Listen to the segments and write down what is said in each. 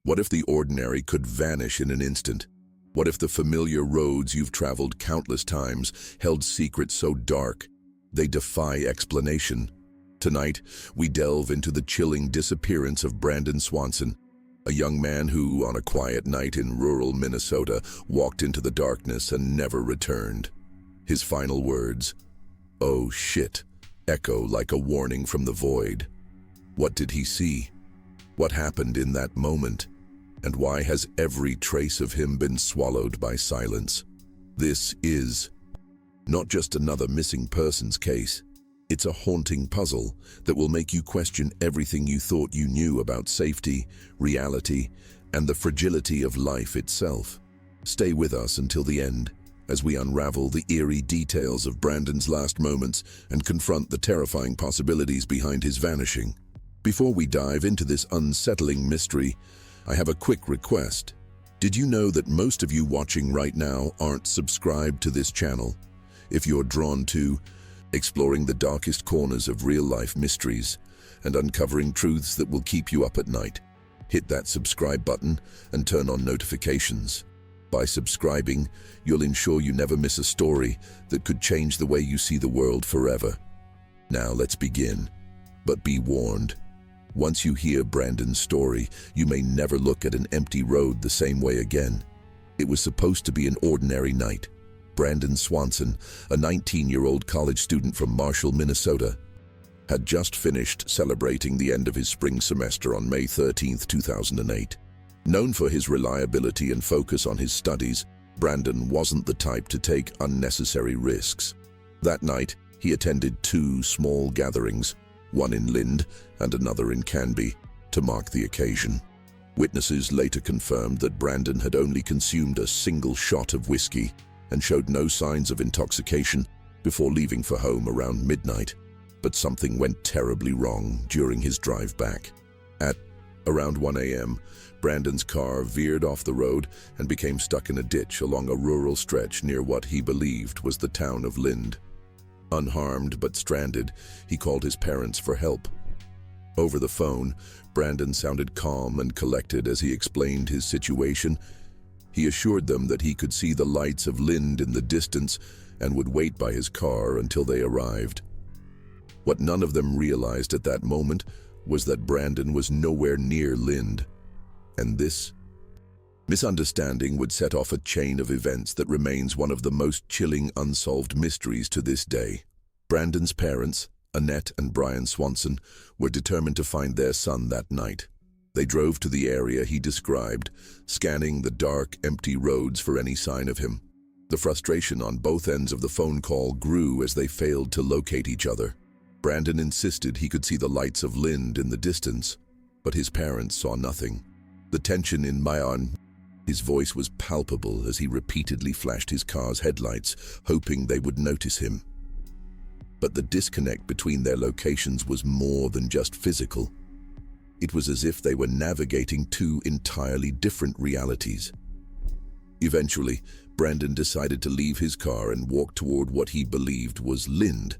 What if the ordinary could vanish in an instant? What if the familiar roads you've traveled countless times held secrets so dark they defy explanation? Tonight, we delve into the chilling disappearance of Brandon Swanson, a young man who, on a quiet night in rural Minnesota, walked into the darkness and never returned. His final words, "Oh shit," echo like a warning from the void. What did he see? What happened in that moment? And why has every trace of him been swallowed by silence? This is not just another missing persons case. It's a haunting puzzle that will make you question everything you thought you knew about safety, reality, and the fragility of life itself. Stay with us until the end as we unravel the eerie details of Brandon's last moments and confront the terrifying possibilities behind his vanishing. Before we dive into this unsettling mystery, I have a quick request. Did you know that most of you watching right now aren't subscribed to this channel? If you're drawn to exploring the darkest corners of real-life mysteries and uncovering truths that will keep you up at night, hit that subscribe button and turn on notifications. By subscribing, you'll ensure you never miss a story that could change the way you see the world forever. Now let's begin. But be warned. Once you hear Brandon's story, you may never look at an empty road the same way again. It was supposed to be an ordinary night. Brandon Swanson, a 19-year-old college student from Marshall, Minnesota, had just finished celebrating the end of his spring semester on May 13, 2008. Known for his reliability and focus on his studies, Brandon wasn't the type to take unnecessary risks. That night, he attended two small gatherings, one in Lind and another in Canby, to mark the occasion. Witnesses later confirmed that Brandon had only consumed a single shot of whiskey and showed no signs of intoxication before leaving for home around midnight. But something went terribly wrong during his drive back. At around 1 a.m., Brandon's car veered off the road and became stuck in a ditch along a rural stretch near what he believed was the town of Lind. Unharmed but stranded, he called his parents for help. Over the phone, Brandon sounded calm and collected as he explained his situation. He assured them that he could see the lights of Lind in the distance and would wait by his car until they arrived. What none of them realized at that moment was that Brandon was nowhere near Lind, and this misunderstanding would set off a chain of events that remains one of the most chilling unsolved mysteries to this day. Brandon's parents, Annette and Brian Swanson, were determined to find their son that night. They drove to the area he described, scanning the dark, empty roads for any sign of him. The frustration on both ends of the phone call grew as they failed to locate each other. Brandon insisted he could see the lights of Lind in the distance, but his parents saw nothing. The tension in Mayan, his voice was palpable as he repeatedly flashed his car's headlights, hoping they would notice him. But the disconnect between their locations was more than just physical. It was as if they were navigating two entirely different realities. Eventually, Brandon decided to leave his car and walk toward what he believed was Lind,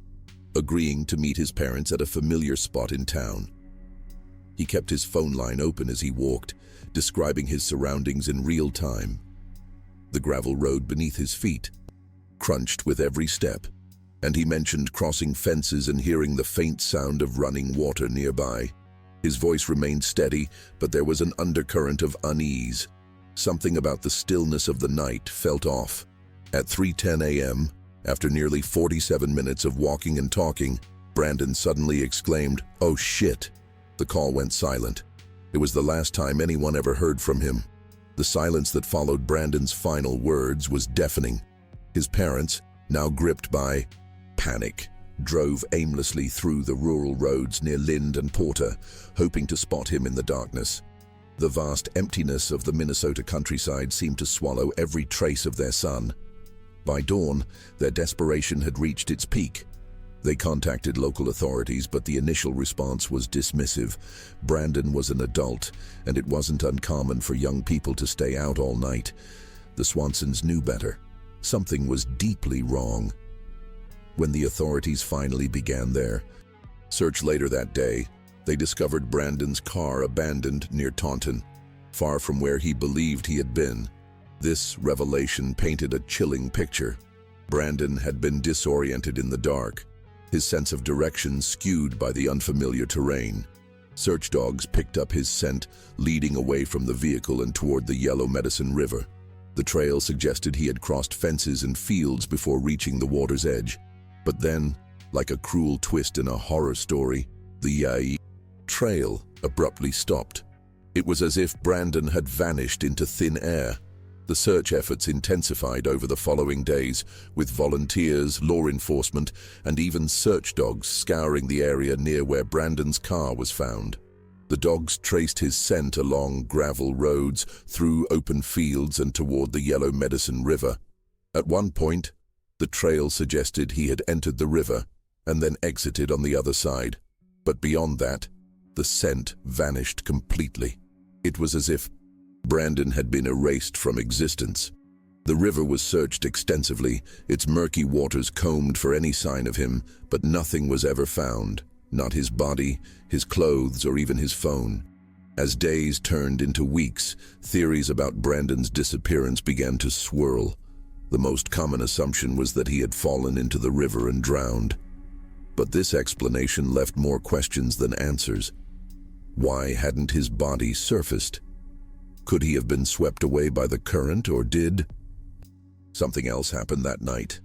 agreeing to meet his parents at a familiar spot in town. He kept his phone line open as he walked, describing his surroundings in real time. The gravel road beneath his feet crunched with every step, and he mentioned crossing fences and hearing the faint sound of running water nearby. His voice remained steady, but there was an undercurrent of unease. Something about the stillness of the night felt off. At 3:10 a.m., after nearly 47 minutes of walking and talking, Brandon suddenly exclaimed, "Oh shit!" The call went silent. It was the last time anyone ever heard from him. The silence that followed Brandon's final words was deafening. His parents, now gripped by panic, drove aimlessly through the rural roads near Lind and Porter, hoping to spot him in the darkness. The vast emptiness of the Minnesota countryside seemed to swallow every trace of their son. By dawn, their desperation had reached its peak. They contacted local authorities, but the initial response was dismissive. Brandon was an adult, and it wasn't uncommon for young people to stay out all night. The Swansons knew better. Something was deeply wrong. When the authorities finally began their search later that day, they discovered Brandon's car abandoned near Taunton. far from where he believed he had been. This revelation painted a chilling picture. Brandon had been disoriented in the dark, his sense of direction skewed by the unfamiliar terrain. Search dogs picked up his scent, leading away from the vehicle and toward the Yellow Medicine River. The trail suggested he had crossed fences and fields before reaching the water's edge. But then, like a cruel twist in a horror story, the trail abruptly stopped. It was as if Brandon had vanished into thin air. The search efforts intensified over the following days, with volunteers, law enforcement, and even search dogs scouring the area near where Brandon's car was found. The dogs traced his scent along gravel roads, through open fields, and toward the Yellow Medicine River. At one point, the trail suggested he had entered the river and then exited on the other side. But beyond that, the scent vanished completely. It was as if Brandon had been erased from existence. The river was searched extensively, its murky waters combed for any sign of him, but nothing was ever found. Not his body, his clothes, or even his phone. As days turned into weeks, theories about Brandon's disappearance began to swirl. The most common assumption was that he had fallen into the river and drowned. But this explanation left more questions than answers. Why hadn't his body surfaced? Could he have been swept away by the current, or did something else happen that night?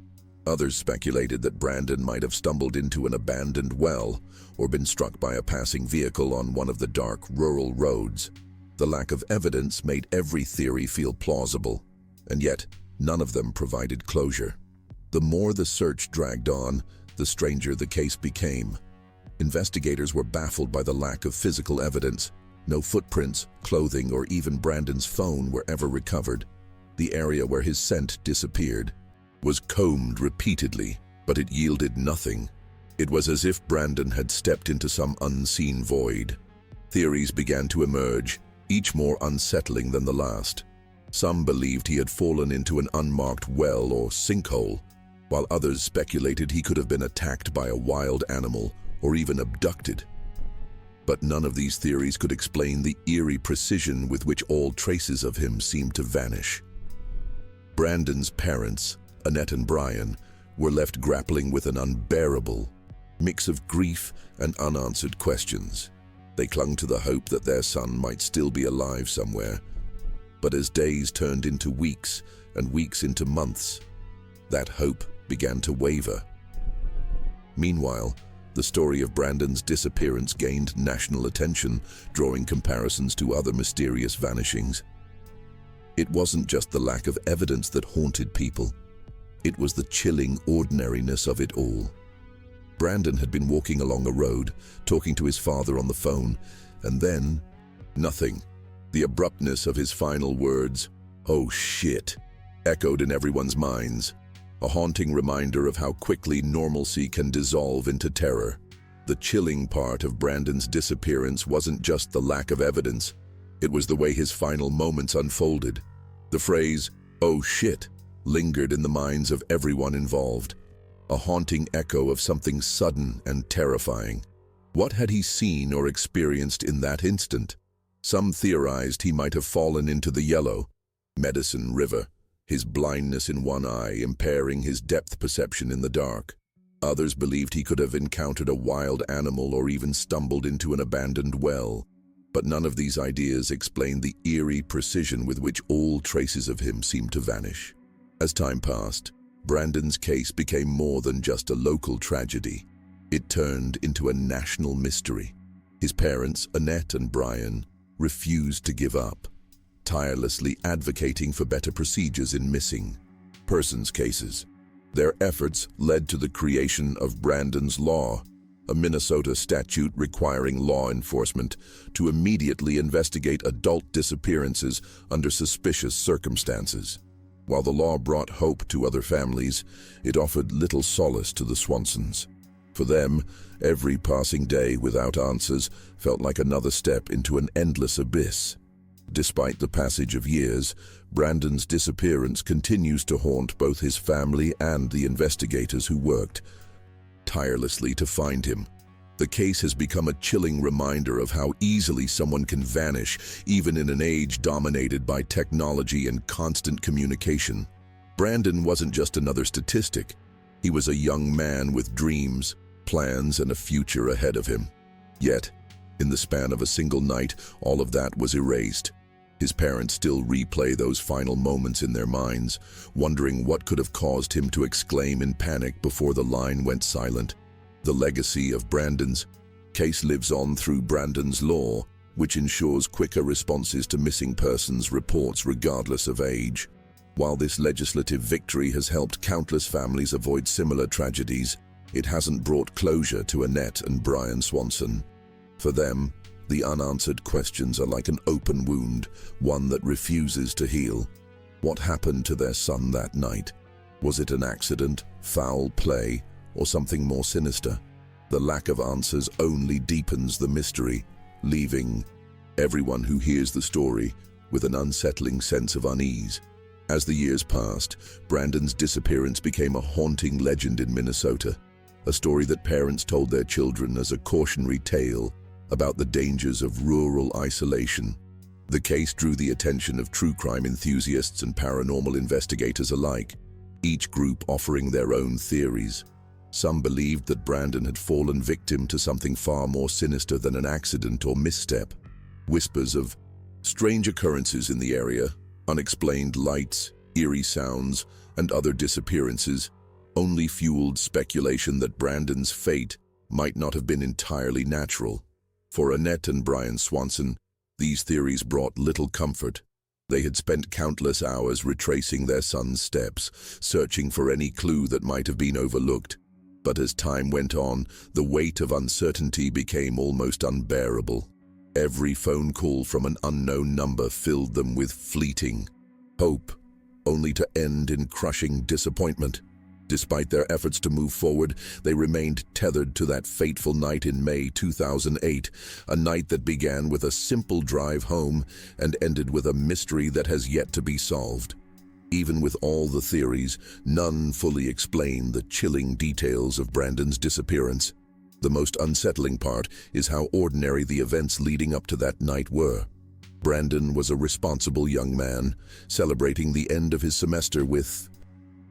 Others speculated that Brandon might have stumbled into an abandoned well or been struck by a passing vehicle on one of the dark rural roads. The lack of evidence made every theory feel plausible, and yet none of them provided closure. The more the search dragged on, the stranger the case became. Investigators were baffled by the lack of physical evidence. No footprints, clothing, or even Brandon's phone were ever recovered. The area where his scent disappeared was combed repeatedly, but it yielded nothing. It was as if Brandon had stepped into some unseen void. Theories began to emerge, each more unsettling than the last. Some believed he had fallen into an unmarked well or sinkhole, while others speculated he could have been attacked by a wild animal or even abducted. But none of these theories could explain the eerie precision with which all traces of him seemed to vanish. Brandon's parents, Annette and Brian, were left grappling with an unbearable mix of grief and unanswered questions. They clung to the hope that their son might still be alive somewhere. But as days turned into weeks and weeks into months, that hope began to waver. Meanwhile, the story of Brandon's disappearance gained national attention, drawing comparisons to other mysterious vanishings. It wasn't just the lack of evidence that haunted people. It was the chilling ordinariness of it all. Brandon had been walking along a road, talking to his father on the phone, and then, nothing. The abruptness of his final words, "Oh shit," echoed in everyone's minds, a haunting reminder of how quickly normalcy can dissolve into terror. The chilling part of Brandon's disappearance wasn't just the lack of evidence, it was the way his final moments unfolded. The phrase, "oh shit," lingered in the minds of everyone involved, a haunting echo of something sudden and terrifying. What had he seen or experienced in that instant? Some theorized he might have fallen into the Yellow Medicine River, his blindness in one eye impairing his depth perception in the dark. Others believed he could have encountered a wild animal or even stumbled into an abandoned well. But none of these ideas explained the eerie precision with which all traces of him seemed to vanish. As time passed, Brandon's case became more than just a local tragedy. It turned into a national mystery. His parents, Annette and Brian, refused to give up, tirelessly advocating for better procedures in missing persons cases. Their efforts led to the creation of Brandon's Law, a Minnesota statute requiring law enforcement to immediately investigate adult disappearances under suspicious circumstances. While the law brought hope to other families, it offered little solace to the Swansons. For them, every passing day without answers felt like another step into an endless abyss. Despite the passage of years, Brandon's disappearance continues to haunt both his family and the investigators who worked tirelessly to find him. The case has become a chilling reminder of how easily someone can vanish, even in an age dominated by technology and constant communication. Brandon wasn't just another statistic. He was a young man with dreams, plans, and a future ahead of him. Yet, in the span of a single night, all of that was erased. His parents still replay those final moments in their minds, wondering what could have caused him to exclaim in panic before the line went silent. The legacy of Brandon's case lives on through Brandon's Law, which ensures quicker responses to missing persons reports regardless of age. While this legislative victory has helped countless families avoid similar tragedies, it hasn't brought closure to Annette and Brandon Swanson. For them, the unanswered questions are like an open wound, one that refuses to heal. What happened to their son that night? Was it an accident, foul play, or something more sinister? The lack of answers only deepens the mystery, leaving everyone who hears the story with an unsettling sense of unease. As the years passed, Brandon's disappearance became a haunting legend in Minnesota, a story that parents told their children as a cautionary tale about the dangers of rural isolation. The case drew the attention of true crime enthusiasts and paranormal investigators alike, each group offering their own theories. Some believed that Brandon had fallen victim to something far more sinister than an accident or misstep. Whispers of strange occurrences in the area, unexplained lights, eerie sounds, and other disappearances only fueled speculation that Brandon's fate might not have been entirely natural. For Annette and Brandon Swanson, these theories brought little comfort. They had spent countless hours retracing their son's steps, searching for any clue that might have been overlooked. But as time went on, the weight of uncertainty became almost unbearable. Every phone call from an unknown number filled them with fleeting hope, only to end in crushing disappointment. Despite their efforts to move forward, they remained tethered to that fateful night in May 2008, a night that began with a simple drive home and ended with a mystery that has yet to be solved. Even with all the theories, none fully explain the chilling details of Brandon's disappearance. The most unsettling part is how ordinary the events leading up to that night were. Brandon was a responsible young man, celebrating the end of his semester with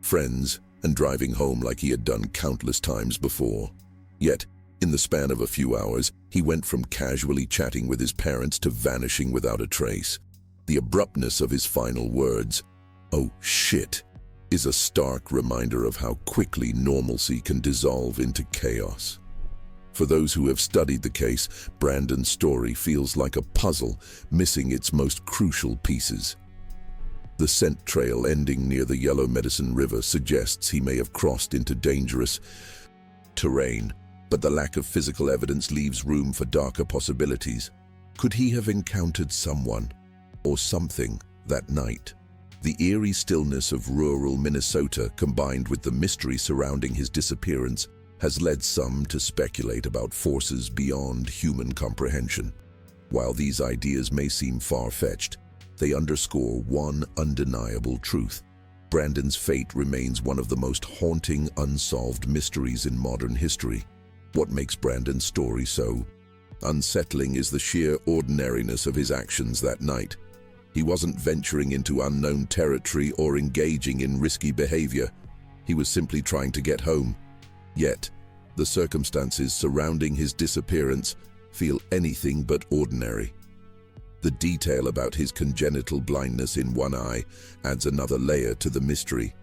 friends and driving home like he had done countless times before. Yet, in the span of a few hours, he went from casually chatting with his parents to vanishing without a trace. The abruptness of his final words, "Oh shit," is a stark reminder of how quickly normalcy can dissolve into chaos. For those who have studied the case, Brandon's story feels like a puzzle, missing its most crucial pieces. The scent trail ending near the Yellow Medicine River suggests he may have crossed into dangerous terrain, but the lack of physical evidence leaves room for darker possibilities. Could he have encountered someone or something that night? The eerie stillness of rural Minnesota, combined with the mystery surrounding his disappearance, has led some to speculate about forces beyond human comprehension. While these ideas may seem far-fetched, they underscore one undeniable truth. Brandon's fate remains one of the most haunting, unsolved mysteries in modern history. What makes Brandon's story so unsettling is the sheer ordinariness of his actions that night. He wasn't venturing into unknown territory or engaging in risky behavior. He was simply trying to get home. Yet, the circumstances surrounding his disappearance feel anything but ordinary. The detail about his congenital blindness in one eye adds another layer to the mystery.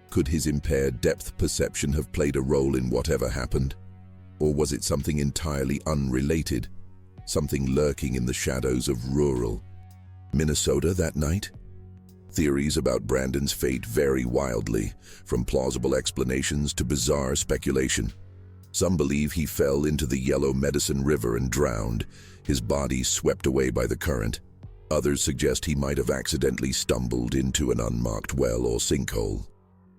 Could his impaired depth perception have played a role in whatever happened? Or was it something entirely unrelated, something lurking in the shadows of rural Minnesota that night? Theories about Brandon's fate vary wildly, from plausible explanations to bizarre speculation. Some believe he fell into the Yellow Medicine River and drowned, his body swept away by the current. Others suggest he might have accidentally stumbled into an unmarked well or sinkhole.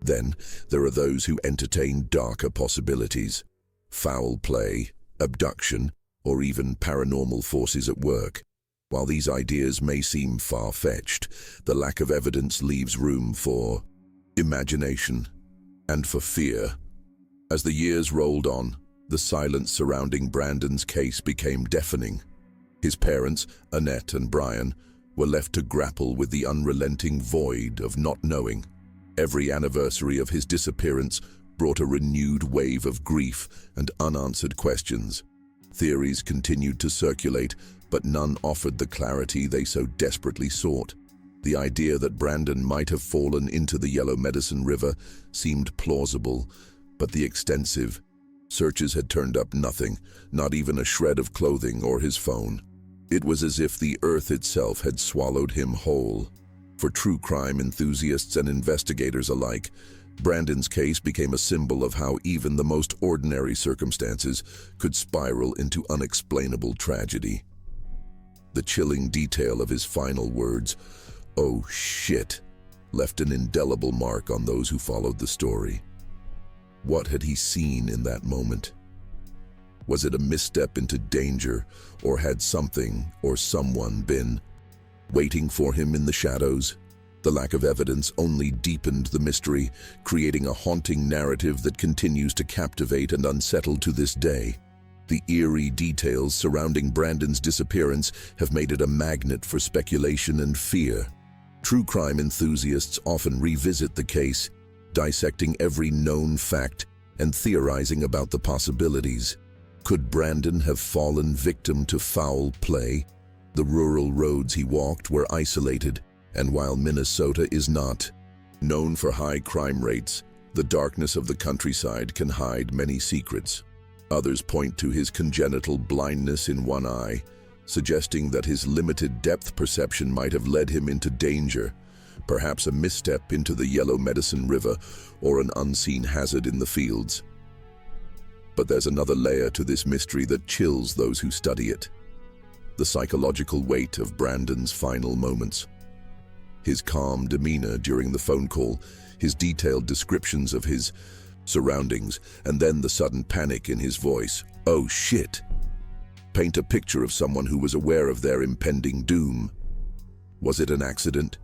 Then, there are those who entertain darker possibilities: foul play, abduction, or even paranormal forces at work. While these ideas may seem far-fetched, the lack of evidence leaves room for imagination and for fear. As the years rolled on, The silence surrounding Brandon's case became deafening. His parents, Annette and Brian, were left to grapple with the unrelenting void of not knowing. Every anniversary of his disappearance brought a renewed wave of grief and unanswered questions. Theories continued to circulate, but none offered the clarity they so desperately sought. The idea that Brandon might have fallen into the Yellow Medicine River seemed plausible, but the extensive searches had turned up nothing, not even a shred of clothing or his phone. It was as if the earth itself had swallowed him whole. For true crime enthusiasts and investigators alike, Brandon's case became a symbol of how even the most ordinary circumstances could spiral into unexplainable tragedy. The chilling detail of his final words, "Oh shit," left an indelible mark on those who followed the story. What had he seen in that moment? Was it a misstep into danger, or had something or someone been waiting for him in the shadows? The lack of evidence only deepened the mystery, creating a haunting narrative that continues to captivate and unsettle to this day. The eerie details surrounding Brandon's disappearance have made it a magnet for speculation and fear. True crime enthusiasts often revisit the case, dissecting every known fact and theorizing about the possibilities. Could Brandon have fallen victim to foul play? The rural roads he walked were isolated, and while Minnesota is not known for high crime rates, the darkness of the countryside can hide many secrets. Others point to his congenital blindness in one eye, suggesting that his limited depth perception might have led him into danger, perhaps a misstep into the Yellow Medicine River or an unseen hazard in the fields. But there's another layer to this mystery that chills those who study it: the psychological weight of Brandon's final moments. His calm demeanor during the phone call, his detailed descriptions of his surroundings, and then the sudden panic in his voice, "Oh shit," paint a picture of someone who was aware of their impending doom. Was it an accident?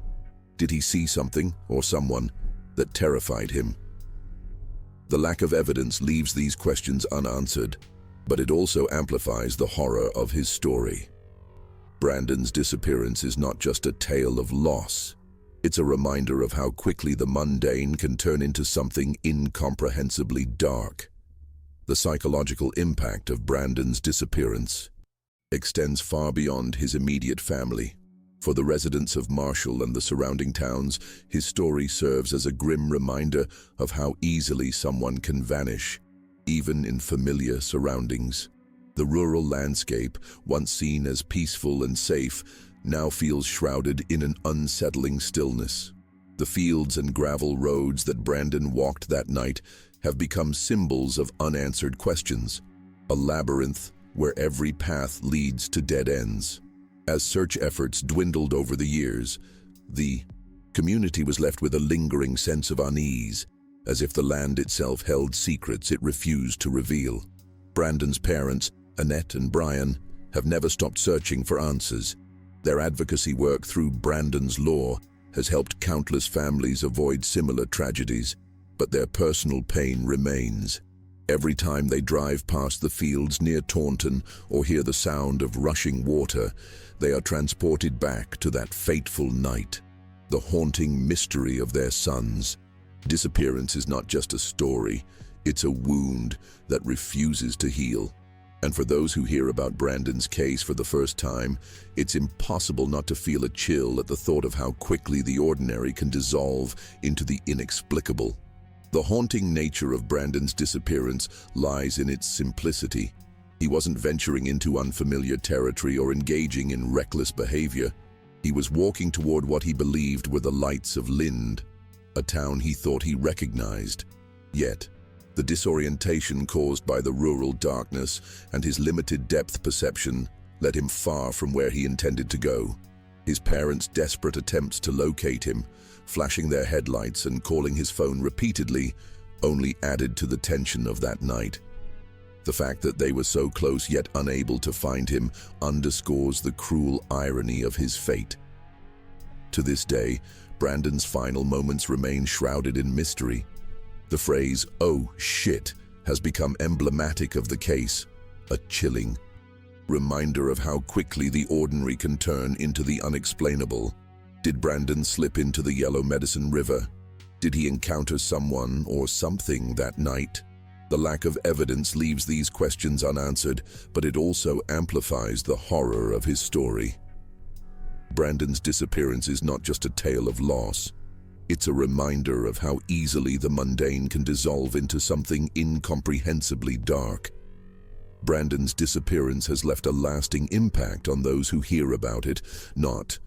Did he see something, or someone, that terrified him? The lack of evidence leaves these questions unanswered, but it also amplifies the horror of his story. Brandon's disappearance is not just a tale of loss. It's a reminder of how quickly the mundane can turn into something incomprehensibly dark. The psychological impact of Brandon's disappearance extends far beyond his immediate family. For the residents of Marshall and the surrounding towns, his story serves as a grim reminder of how easily someone can vanish, even in familiar surroundings. The rural landscape, once seen as peaceful and safe, now feels shrouded in an unsettling stillness. The fields and gravel roads that Brandon walked that night have become symbols of unanswered questions, a labyrinth where every path leads to dead ends. As search efforts dwindled over the years, the community was left with a lingering sense of unease, as if the land itself held secrets it refused to reveal. Brandon's parents, Annette and Brian, have never stopped searching for answers. Their advocacy work through Brandon's Law has helped countless families avoid similar tragedies, but their personal pain remains. Every time they drive past the fields near Taunton or hear the sound of rushing water, they are transported back to that fateful night, the haunting mystery of their sons. Disappearance is not just a story, it's a wound that refuses to heal. And for those who hear about Brandon's case for the first time, it's impossible not to feel a chill at the thought of how quickly the ordinary can dissolve into the inexplicable. The haunting nature of Brandon's disappearance lies in its simplicity. He wasn't venturing into unfamiliar territory or engaging in reckless behavior. He was walking toward what he believed were the lights of Lind, a town he thought he recognized. Yet, the disorientation caused by the rural darkness and his limited depth perception led him far from where he intended to go. His parents' desperate attempts to locate him, flashing their headlights and calling his phone repeatedly, only added to the tension of that night. The fact that they were so close yet unable to find him underscores the cruel irony of his fate. To this day, Brandon's final moments remain shrouded in mystery. The phrase, "oh shit," has become emblematic of the case, a chilling reminder of how quickly the ordinary can turn into the unexplainable. Did Brandon slip into the Yellow Medicine River? Did he encounter someone or something that night? The lack of evidence leaves these questions unanswered, but it also amplifies the horror of his story. Brandon's disappearance is not just a tale of loss. It's a reminder of how easily the mundane can dissolve into something incomprehensibly dark. Brandon's disappearance has left a lasting impact on those who hear about it, not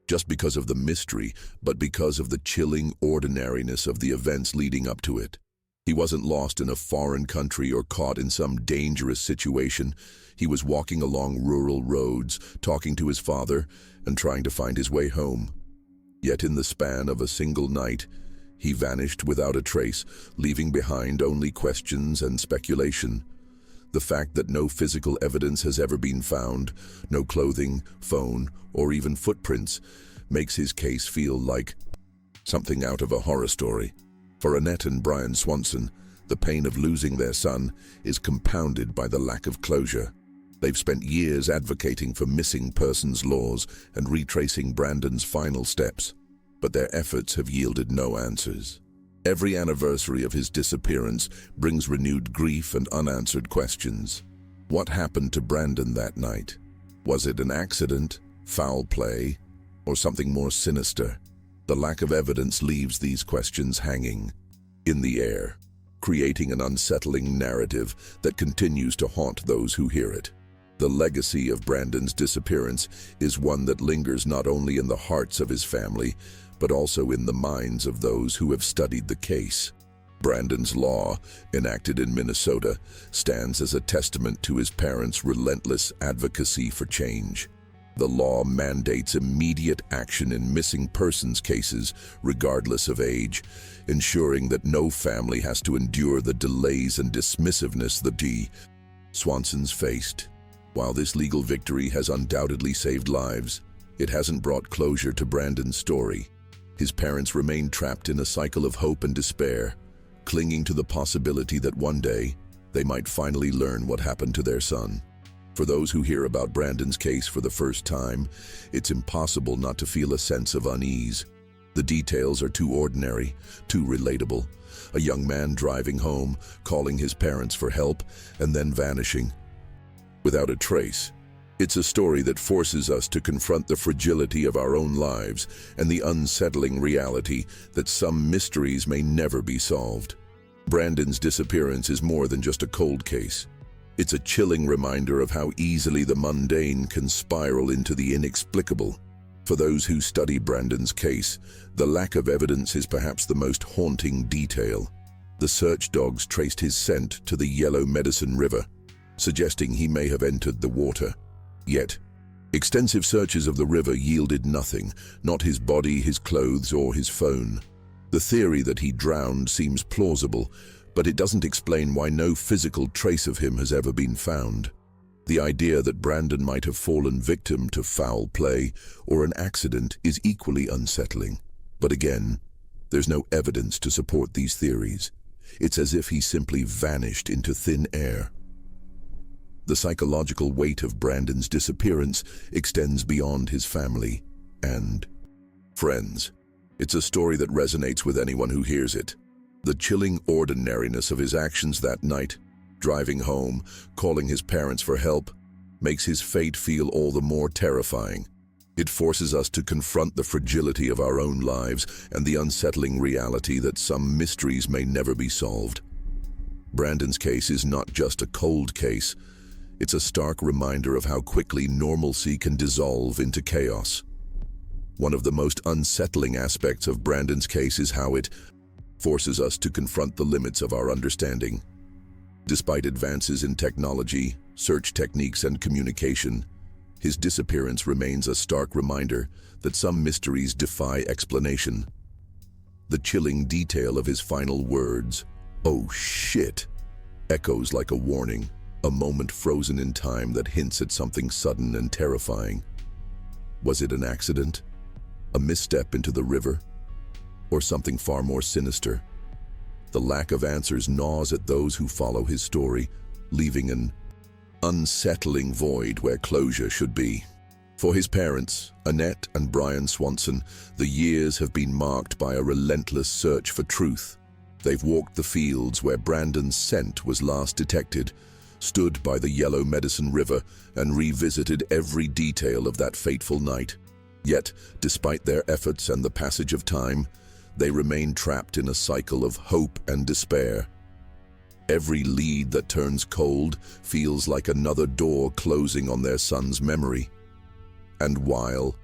just because of the mystery, but because of the chilling ordinariness of the events leading up to it. He wasn't lost in a foreign country or caught in some dangerous situation. He was walking along rural roads, talking to his father, and trying to find his way home. Yet in the span of a single night, he vanished without a trace, leaving behind only questions and speculation. The fact that no physical evidence has ever been found, no clothing, phone, or even footprints, makes his case feel like something out of a horror story. For Annette and Brandon Swanson, the pain of losing their son is compounded by the lack of closure. They've spent years advocating for missing persons laws and retracing Brandon's final steps, but their efforts have yielded no answers. Every anniversary of his disappearance brings renewed grief and unanswered questions. What happened to Brandon that night? Was it an accident, foul play, or something more sinister? The lack of evidence leaves these questions hanging in the air, creating an unsettling narrative that continues to haunt those who hear it. The legacy of Brandon's disappearance is one that lingers not only in the hearts of his family, but also in the minds of those who have studied the case. Brandon's law, enacted in Minnesota, stands as a testament to his parents' relentless advocacy for change. The law mandates immediate action in missing persons cases, regardless of age, ensuring that no family has to endure the delays and dismissiveness the Swansons faced. While this legal victory has undoubtedly saved lives, it hasn't brought closure to Brandon's story. His parents remain trapped in a cycle of hope and despair, clinging to the possibility that one day they might finally learn what happened to their son. For those who hear about Brandon's case for the first time, it's impossible not to feel a sense of unease. The details are too ordinary, too relatable. A young man driving home, calling his parents for help, and then vanishing without a trace. It's a story that forces us to confront the fragility of our own lives and the unsettling reality that some mysteries may never be solved. Brandon's disappearance is more than just a cold case. It's a chilling reminder of how easily the mundane can spiral into the inexplicable. For those who study Brandon's case, the lack of evidence is perhaps the most haunting detail. The search dogs traced his scent to the Yellow Medicine River, suggesting he may have entered the water. Yet, extensive searches of the river yielded nothing, not his body, his clothes, or his phone. The theory that he drowned seems plausible, but it doesn't explain why no physical trace of him has ever been found. The idea that Brandon might have fallen victim to foul play or an accident is equally unsettling. But again, there's no evidence to support these theories. It's as if he simply vanished into thin air. The psychological weight of Brandon's disappearance extends beyond his family and friends. It's a story that resonates with anyone who hears it. The chilling ordinariness of his actions that night, driving home, calling his parents for help, makes his fate feel all the more terrifying. It forces us to confront the fragility of our own lives and the unsettling reality that some mysteries may never be solved. Brandon's case is not just a cold case. It's a stark reminder of how quickly normalcy can dissolve into chaos. One of the most unsettling aspects of Brandon's case is how it forces us to confront the limits of our understanding. Despite advances in technology, search techniques, and communication, his disappearance remains a stark reminder that some mysteries defy explanation. The chilling detail of his final words, "Oh shit," echoes like a warning, a moment frozen in time that hints at something sudden and terrifying. Was it an accident? A misstep into the river? Or something far more sinister? The lack of answers gnaws at those who follow his story, leaving an unsettling void where closure should be. For his parents, Annette and Brandon Swanson, the years have been marked by a relentless search for truth. They've walked the fields where Brandon's scent was last detected, stood by the Yellow Medicine River, and revisited every detail of that fateful night. Yet, despite their efforts and the passage of time, they remain trapped in a cycle of hope and despair. Every lead that turns cold feels like another door closing on their son's memory. And while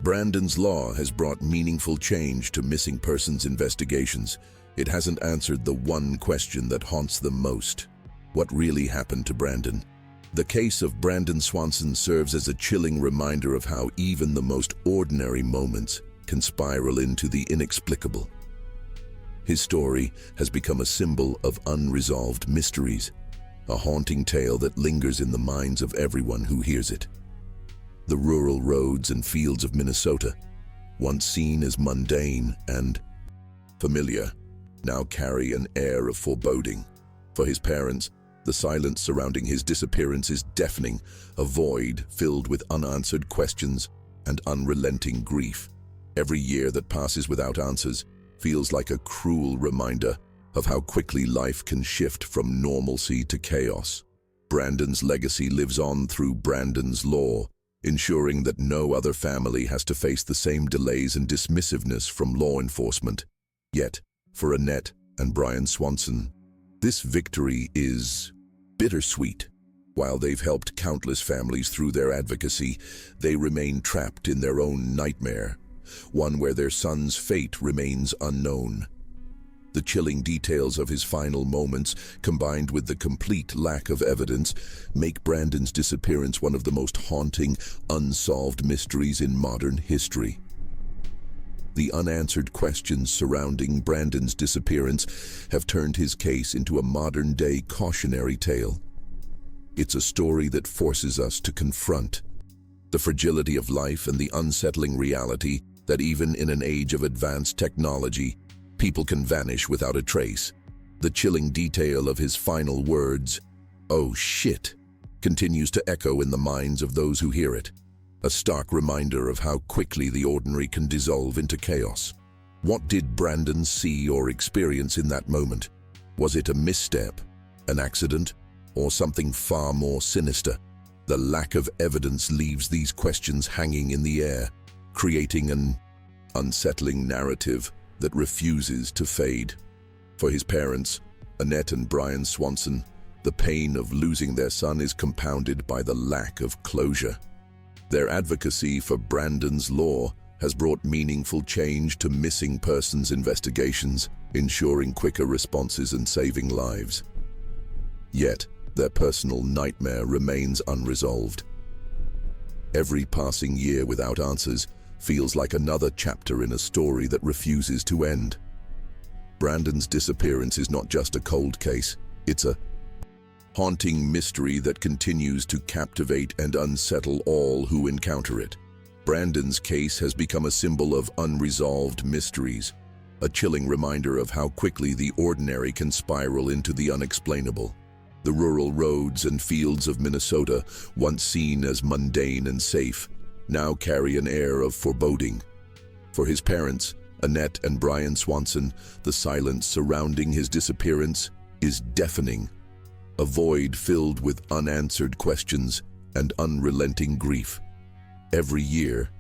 Brandon's law has brought meaningful change to missing persons investigations, it hasn't answered the one question that haunts them most. What really happened to Brandon? The case of Brandon Swanson serves as a chilling reminder of how even the most ordinary moments can spiral into the inexplicable. His story has become a symbol of unresolved mysteries, a haunting tale that lingers in the minds of everyone who hears it. The rural roads and fields of Minnesota, once seen as mundane and familiar, now carry an air of foreboding. For his parents, the silence surrounding his disappearance is deafening, a void filled with unanswered questions and unrelenting grief. Every year that passes without answers feels like a cruel reminder of how quickly life can shift from normalcy to chaos. Brandon's legacy lives on through Brandon's law, ensuring that no other family has to face the same delays and dismissiveness from law enforcement. Yet, for Annette and Brandon Swanson, this victory is bittersweet. While they've helped countless families through their advocacy, they remain trapped in their own nightmare, one where their son's fate remains unknown. The chilling details of his final moments, combined with the complete lack of evidence, make Brandon's disappearance one of the most haunting, unsolved mysteries in modern history. The unanswered questions surrounding Brandon's disappearance have turned his case into a modern-day cautionary tale. It's a story that forces us to confront the fragility of life and the unsettling reality that even in an age of advanced technology, people can vanish without a trace. The chilling detail of his final words, "Oh shit," continues to echo in the minds of those who hear it, a stark reminder of how quickly the ordinary can dissolve into chaos. What did Brandon see or experience in that moment? Was it a misstep, an accident, or something far more sinister? The lack of evidence leaves these questions hanging in the air, creating an unsettling narrative that refuses to fade. For his parents, Annette and Brandon Swanson, the pain of losing their son is compounded by the lack of closure. Their advocacy for Brandon's law has brought meaningful change to missing persons investigations, ensuring quicker responses and saving lives. Yet, their personal nightmare remains unresolved. Every passing year without answers feels like another chapter in a story that refuses to end. Brandon's disappearance is not just a cold case, it's a haunting mystery that continues to captivate and unsettle all who encounter it. Brandon's case has become a symbol of unresolved mysteries, a chilling reminder of how quickly the ordinary can spiral into the unexplainable. The rural roads and fields of Minnesota, once seen as mundane and safe, now carry an air of foreboding. For his parents, Annette and Brandon Swanson, the silence surrounding his disappearance is deafening, a void filled with unanswered questions and unrelenting grief. Every year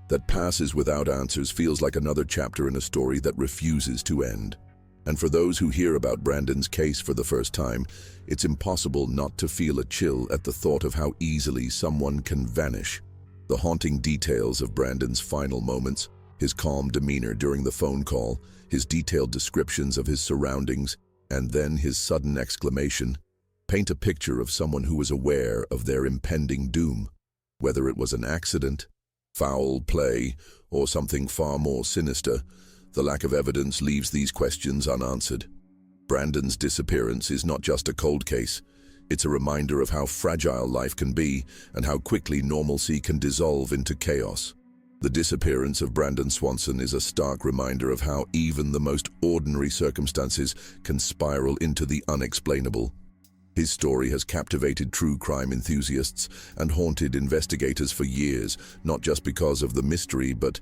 that passes without answers feels like another chapter in a story that refuses to end. And for those who hear about Brandon's case for the first time, it's impossible not to feel a chill at the thought of how easily someone can vanish. The haunting details of Brandon's final moments, his calm demeanor during the phone call, his detailed descriptions of his surroundings, and then his sudden exclamation, paint a picture of someone who was aware of their impending doom. Whether it was an accident, foul play, or something far more sinister, the lack of evidence leaves these questions unanswered. Brandon's disappearance is not just a cold case, it's a reminder of how fragile life can be and how quickly normalcy can dissolve into chaos. The disappearance of Brandon Swanson is a stark reminder of how even the most ordinary circumstances can spiral into the unexplainable. His story has captivated true crime enthusiasts and haunted investigators for years, not just because of the mystery, but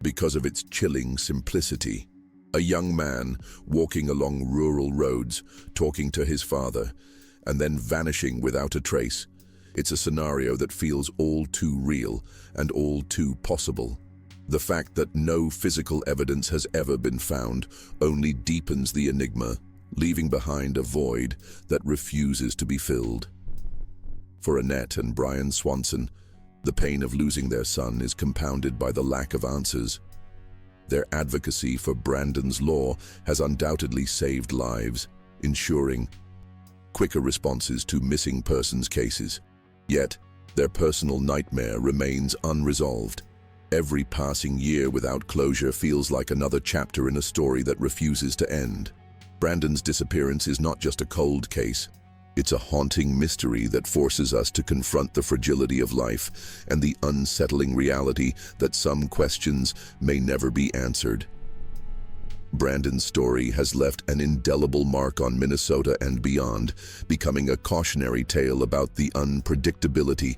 because of its chilling simplicity. A young man walking along rural roads, talking to his father, and then vanishing without a trace. It's a scenario that feels all too real and all too possible. The fact that no physical evidence has ever been found only deepens the enigma, leaving behind a void that refuses to be filled. For Annette and Brandon Swanson, the pain of losing their son is compounded by the lack of answers. Their advocacy for Brandon's law has undoubtedly saved lives, ensuring quicker responses to missing persons cases. Yet, their personal nightmare remains unresolved. Every passing year without closure feels like another chapter in a story that refuses to end. Brandon's disappearance is not just a cold case. It's a haunting mystery that forces us to confront the fragility of life and the unsettling reality that some questions may never be answered. Brandon's story has left an indelible mark on Minnesota and beyond, becoming a cautionary tale about the unpredictability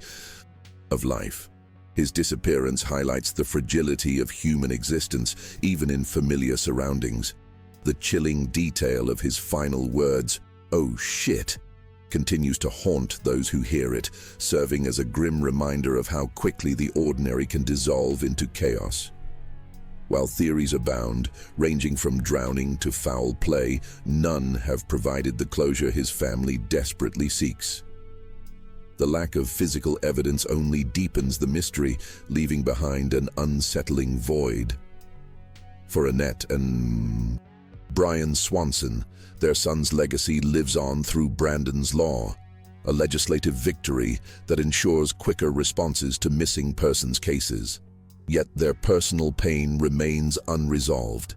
of life. His disappearance highlights the fragility of human existence, even in familiar surroundings. The chilling detail of his final words, "Oh shit," continues to haunt those who hear it, serving as a grim reminder of how quickly the ordinary can dissolve into chaos. While theories abound, ranging from drowning to foul play, none have provided the closure his family desperately seeks. The lack of physical evidence only deepens the mystery, leaving behind an unsettling void. For Annette and Brandon Swanson, their son's legacy lives on through Brandon's law, a legislative victory that ensures quicker responses to missing persons cases. Yet their personal pain remains unresolved.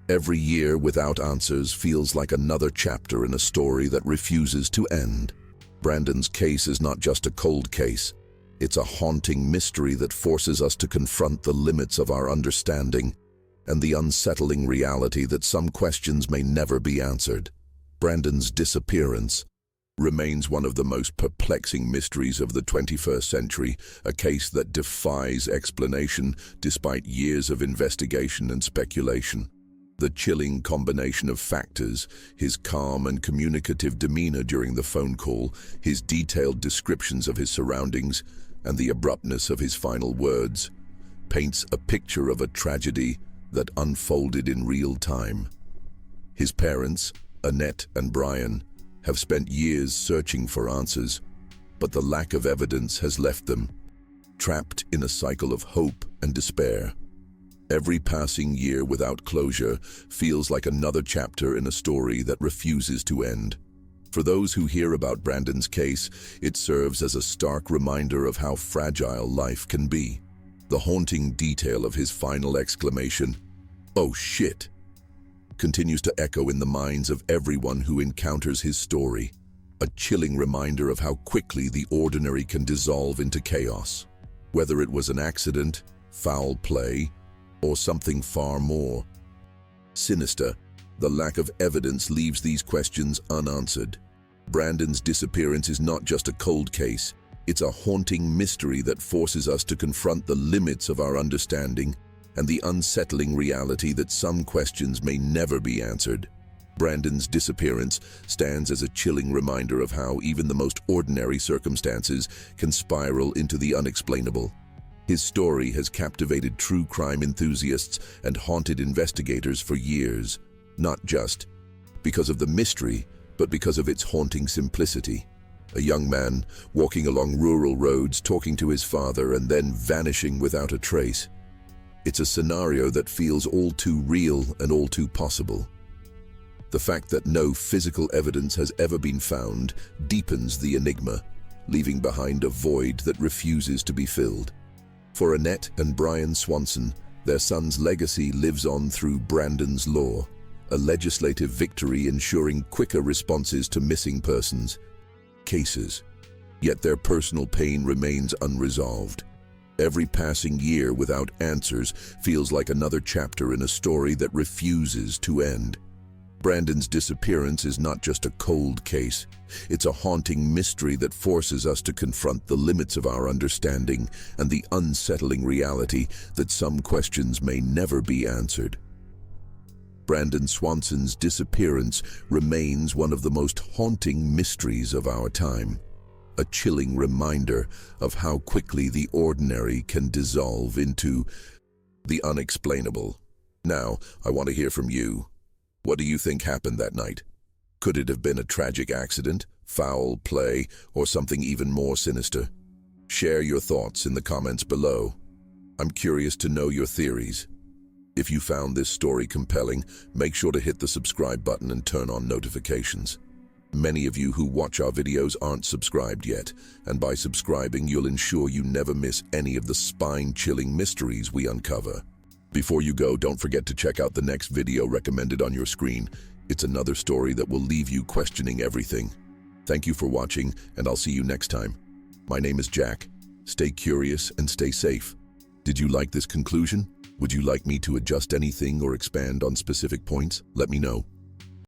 Every year without answers feels like another chapter in a story that refuses to end. Brandon's case is not just a cold case. It's a haunting mystery that forces us to confront the limits of our understanding and the unsettling reality that some questions may never be answered. Brandon's disappearance remains one of the most perplexing mysteries of the 21st century, a case that defies explanation despite years of investigation and speculation. The chilling combination of factors, his calm and communicative demeanor during the phone call, his detailed descriptions of his surroundings, and the abruptness of his final words, paints a picture of a tragedy that unfolded in real time. His parents, Annette and Brandon, have spent years searching for answers, but the lack of evidence has left them trapped in a cycle of hope and despair. Every passing year without closure feels like another chapter in a story that refuses to end. For those who hear about Brandon's case, it serves as a stark reminder of how fragile life can be. The haunting detail of his final exclamation, "Oh shit," continues to echo in the minds of everyone who encounters his story, a chilling reminder of how quickly the ordinary can dissolve into chaos. Whether it was an accident, foul play, or something far more sinister, the lack of evidence leaves these questions unanswered. Brandon's disappearance is not just a cold case, it's a haunting mystery that forces us to confront the limits of our understanding and the unsettling reality that some questions may never be answered. Brandon's disappearance stands as a chilling reminder of how even the most ordinary circumstances can spiral into the unexplainable. His story has captivated true crime enthusiasts and haunted investigators for years, not just because of the mystery, but because of its haunting simplicity. A young man walking along rural roads, talking to his father, and then vanishing without a trace. It's a scenario that feels all too real and all too possible. The fact that no physical evidence has ever been found deepens the enigma, leaving behind a void that refuses to be filled. For Annette and Brandon Swanson, their son's legacy lives on through Brandon's law, a legislative victory ensuring quicker responses to missing persons cases. Yet their personal pain remains unresolved. Every passing year without answers feels like another chapter in a story that refuses to end. Brandon's disappearance is not just a cold case. It's a haunting mystery that forces us to confront the limits of our understanding and the unsettling reality that some questions may never be answered. Brandon Swanson's disappearance remains one of the most haunting mysteries of our time, a chilling reminder of how quickly the ordinary can dissolve into the unexplainable. Now, I want to hear from you. What do you think happened that night? Could it have been a tragic accident, foul play, or something even more sinister? Share your thoughts in the comments below. I'm curious to know your theories. If you found this story compelling, make sure to hit the subscribe button and turn on notifications. Many of you who watch our videos aren't subscribed yet, and by subscribing you'll ensure you never miss any of the spine-chilling mysteries we uncover. Before you go, don't forget to check out the next video recommended on your screen. It's another story that will leave you questioning everything. Thank you for watching, and I'll see you next time. My name is Jack. Stay curious and stay safe. Did you like this conclusion? Would you like me to adjust anything or expand on specific points? Let me know.